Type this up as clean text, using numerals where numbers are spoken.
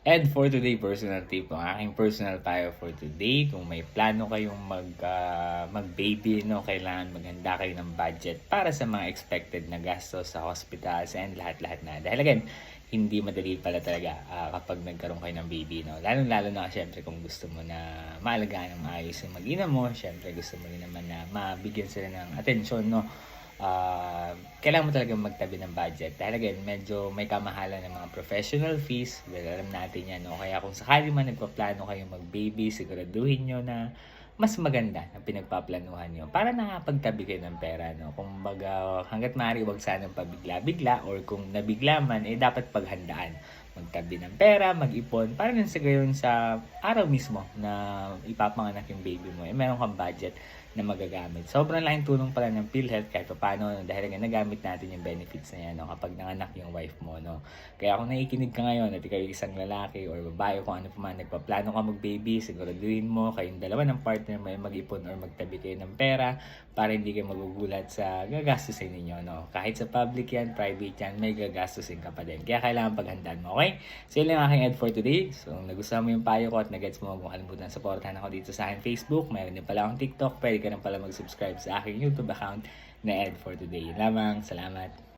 And for today, personal tip, ang aking personal payo for today, kung may plano kayong mag-baby, no, kailangan maghanda kayo ng budget para sa mga expected na gastos sa hospitals and lahat-lahat na. Dahil again, hindi madali pala talaga kapag nagkaroon kayo ng baby, no. Lalo-lalo na syempre kung gusto mo na maalagaan ng maayos yung mag-ina mo, syempre gusto mo rin naman na mabigyan sila ng atensyon, no. Kailangan mo talagang magtabi ng budget dahil again medyo may kamahalan ng mga professional fees. Well, alam natin yan, no? Kaya kung sakali man nagpaplano kayo mag-baby, siguraduhin nyo na mas maganda ang pinagpaplanuhan nyo para nakapagtabi kayo ng pera, no? Kung baga, hanggat maaari wag sanang pabigla-bigla or kung nabigla man, eh dapat paghandaan. Magtabi ng pera, mag-ipon, para nang sa gayon sa araw mismo na ipapanganak yung baby mo, eh meron kang budget na magagamit. Sobrang laking tulong pala ng PhilHealth kahit paano, no? Dahil nga nagamit natin yung benefits na yan, no? Kapag nanganak yung wife mo, no? Kaya kung nakikinig ka ngayon at ikaw isang lalaki or babae o kung ano pa man, nagpaplano ka mag-baby, siguraduhin mo kayong dalawa ng partner mo ay mag-ipon or magtabi kayo ng pera para hindi kayo magugulat sa gagastusin ninyo, no? Kahit sa public yan, private yan, may gagastusin ka pa din. Kaya kailangan paghandaan mo, okay? So yun lang ang aking ad for today. So kung nagustuhan mo yung payo ko at nag-gets mo, kung kalimutan supportahan ako dito sa aking Facebook, mayroon din pala akong TikTok, pwede ka rin pala mag-subscribe sa aking YouTube account na Ed for Today. Yun lamang, salamat.